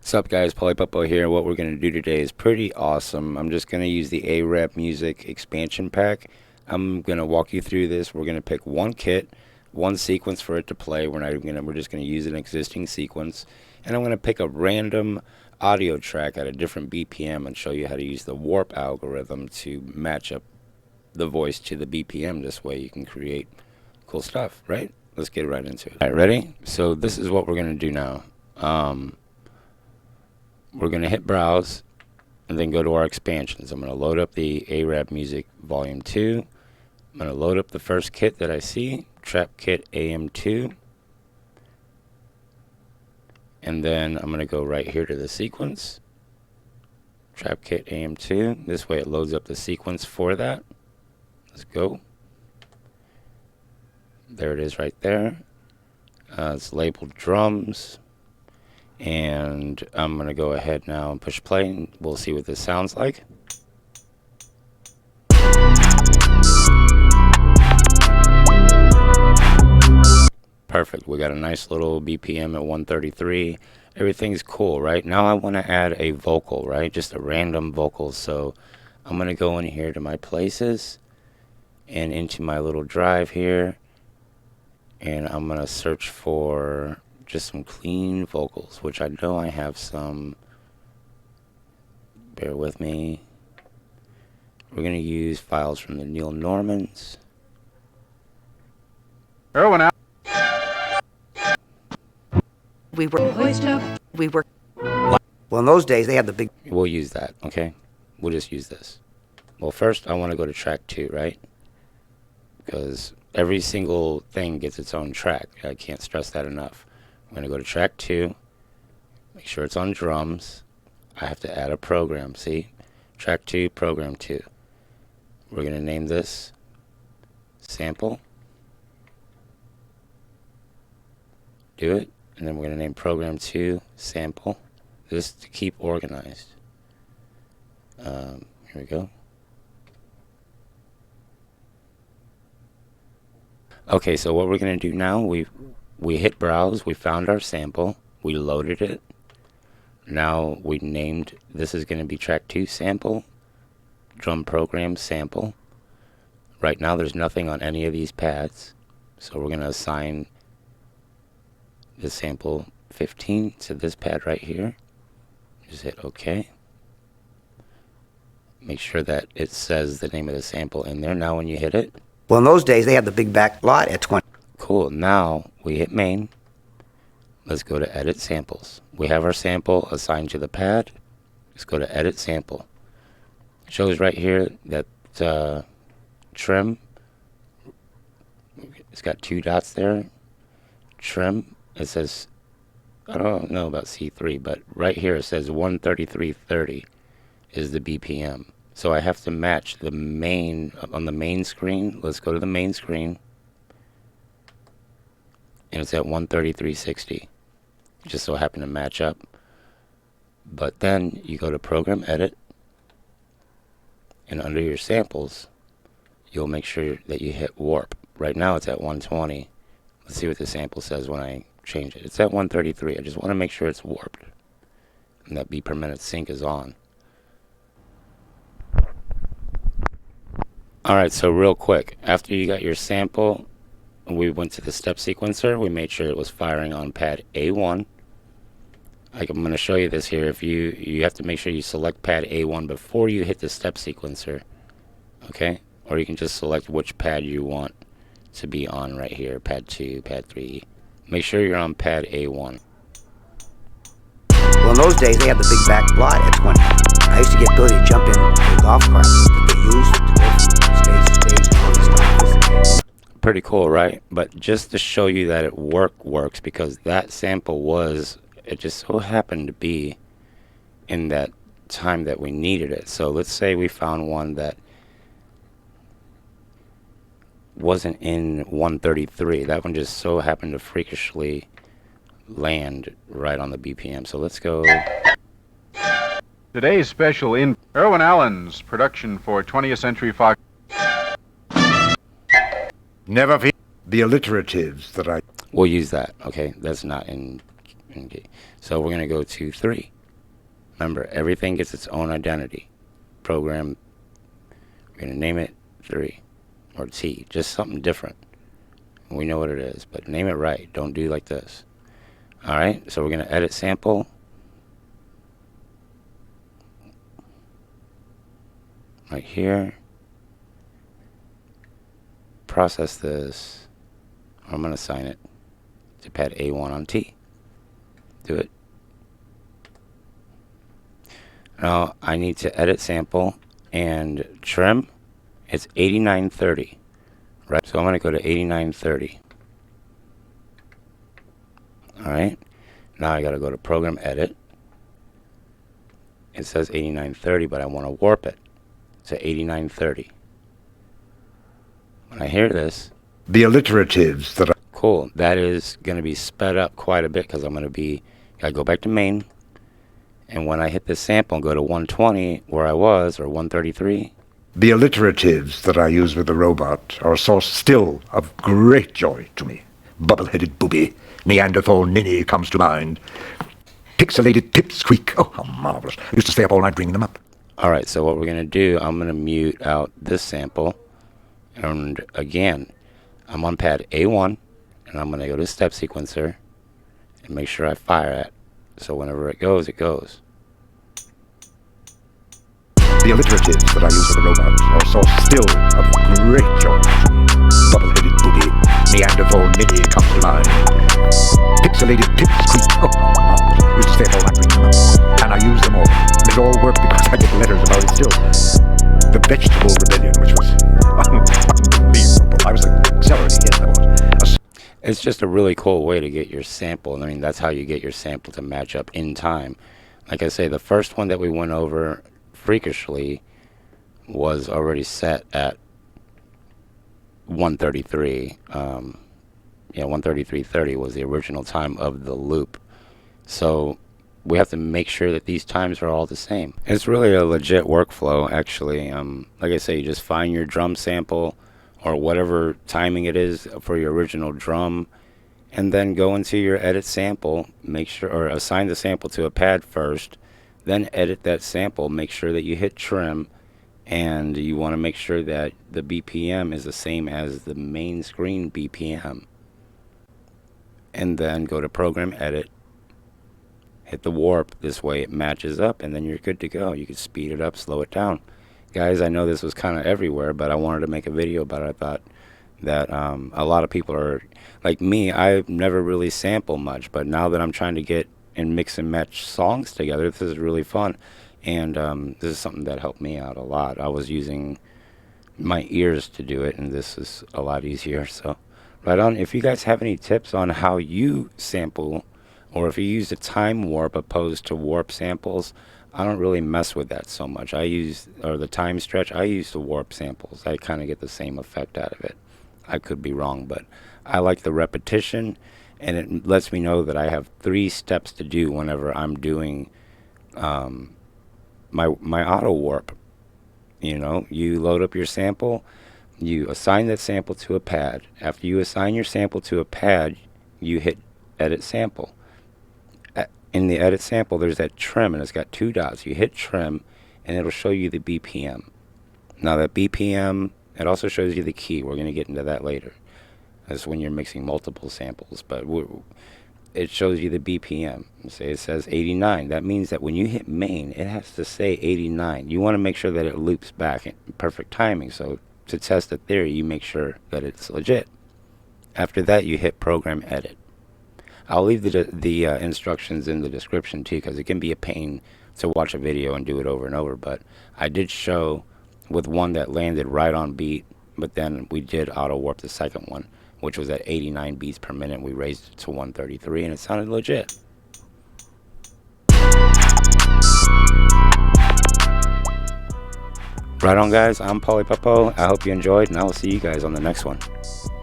What's up, guys? Polypuppo here. What we're going to do today is pretty awesome. I'm just going to use the ARAP Music expansion pack. I'm going to walk you through this. We're going to pick one kit, one sequence for it to play. We're just going to use an existing sequence. And I'm going to pick a random audio track at a different BPM and show you how to use the warp algorithm to match up the voice to the BPM. This way you can create cool stuff, right? Let's get right into it. All right, ready? So this is what we're going to do now. We're going to hit browse and then go to our expansions. I'm going to load up the ARAP Music Volume 2. I'm going to load up the first kit that I see, Trap Kit AM2. And then I'm going to go right here to the sequence, Trap Kit AM2. This way it loads up the sequence for that. Let's go. There it is right there. It's labeled drums. And I'm going to go ahead now and push play, and we'll see what this sounds like. Perfect. We got a nice little BPM at 133. Everything's cool, right? Now I want to add a vocal, right? Just a random vocal. So I'm going to go in here to my places and into my little drive here. And I'm going to search for just some clean vocals, which I know I have some. Bear with me. We're going to use files from the Neil Normans. Well, in those days, they had the big... We'll use that, okay? We'll just use this. Well, first, I want to go to track 2, right? Because every single thing gets its own track. I can't stress that enough. I'm going to go to track 2. Make sure it's on drums. I have to add a program, see? Track 2, program 2. We're going to name this sample. Do it. And then we're going to name program 2 sample. This to keep organized. Here we go. Okay, so what we're going to do now, we hit browse, we found our sample, we loaded it. Now we named, this is going to be track 2 sample, drum program sample. Right now there's nothing on any of these pads, so we're going to assign the sample 15 to this pad right here. Just hit OK. Make sure that it says the name of the sample in there. Now when you hit it. Well, in those days, they had the big back lot at 20. Cool. Now we hit main. Let's go to edit samples. We have our sample assigned to the pad. Let's go to edit sample. It shows right here that trim. It's got 2 dots there. Trim. It says, I don't know about C3, but right here it says 133.30 is the BPM. So I have to match the main, on the main screen. Let's go to the main screen. And it's at 133.60. Just so happen to match up. But then you go to program edit. And under your samples, you'll make sure that you hit warp. Right now it's at 120. Let's see what the sample says when I change it. It's at 133. I just want to make sure it's warped. And that beat per minute sync is on. Alright, so real quick, after you got your sample, we went to the step sequencer. We made sure it was firing on pad A1. Like I'm going to show you this here. If you have to make sure you select pad A1 before you hit the step sequencer. Okay? Or you can just select which pad you want to be on right here. Pad 2, pad 3. Make sure you're on pad A1. Well, in those days, they had the big back lot at 20. I used to get Billy to jump in the golf cart that they used to go from stage to stage and all this stuff. Pretty cool, right? But just to show you that it works, because that sample was, it just so happened to be in that time that we needed it. So let's say we found one that wasn't in 133. That one just so happened to freakishly land right on the BPM. So let's go. Today's special in Irwin Allen's production for 20th Century Fox. Never the alliteratives that I... We'll use that, okay? That's not in key. So we're going to go to 3. Remember, everything gets its own identity. Program, we're going to name it 3 or T, just something different. We know what it is, but name it right. Don't do like this. All right, so we're going to edit sample. Right here. Process this. I'm going to assign it to pad A1 on T. Do it. Now I need to edit sample and trim. It's 8930. Right, so I'm going to go to 8930. Alright, now I got to go to program edit. It says 8930, but I want to warp it to 8930. When I hear this, The alliteratives that are cool, that is going to be sped up quite a bit because I'm going to be, I go back to main, and when I hit this sample and go to 120 where I was, or 133, the alliteratives that I use with the robot are a source still of great joy to me. Bubble-headed booby, Neanderthal ninny comes to mind. Pixelated pipsqueak, oh, how marvelous. I used to stay up all night bringing them up. Alright, so what we're going to do, I'm going to mute out this sample. And again, I'm on pad A1, and I'm going to go to step sequencer and make sure I fire it. So whenever it goes, it goes. The alliteratives that I use with the robot are a source still of great joy to me. Bubble-headed booby, Neanderthal ninny comes to mind. Pixelated pipsqueak, oh, how marvelous. I used to stay up all night bringing them up. And I use them all. And it all worked because I get letters about it still. The vegetable rebellion, which was unbelievable. I was accelerating, yes, I was. It's just a really cool way to get your sample. I mean, that's how you get your sample to match up in time. Like I say, the first one that we went over freakishly was already set at 133. Yeah, 133.30 was the original time of the loop. So we have to make sure that these times are all the same. It's really a legit workflow, actually. Like I say, you just find your drum sample or whatever timing it is for your original drum, and then go into your edit sample, make sure, or assign the sample to a pad first, then edit that sample, make sure that you hit trim, and you want to make sure that the BPM is the same as the main screen BPM. And then go to program edit, hit the warp, this way it matches up, and then you're good to go. You can speed it up, slow it down. Guys, I know this was kind of everywhere, but I wanted to make a video about it. I thought that a lot of people are like me. I've never really sampled much, but now that I'm trying to get and mix and match songs together, this is really fun. And this is something that helped me out a lot. I was using my ears to do it, and this is a lot easier. So right on. If you guys have any tips on how you sample, or if you use a time warp opposed to warp samples, I don't really mess with that so much. I use, or the time stretch, I use the warp samples. I kind of get the same effect out of it. I could be wrong, but I like the repetition, and it lets me know that I have 3 steps to do whenever I'm doing my auto warp. You know, you load up your sample, you assign that sample to a pad. After you assign your sample to a pad, you hit edit sample. In the edit sample, there's that trim, and it's got 2 dots. You hit trim, and it'll show you the BPM. Now that BPM, it also shows you the key. We're going to get into that later. That's when you're mixing multiple samples, but it shows you the BPM. Say it says 89. That means that when you hit main, it has to say 89. You want to make sure that it loops back in perfect timing. So to test the theory, you make sure that it's legit. After that, you hit program edit. I'll leave the instructions in the description too, because it can be a pain to watch a video and do it over and over. But I did show with one that landed right on beat, but then we did auto warp the second one, which was at 89 beats per minute. We raised it to 133, and it sounded legit. Right on, guys. I'm Polypapo. I hope you enjoyed, and I will see you guys on the next one.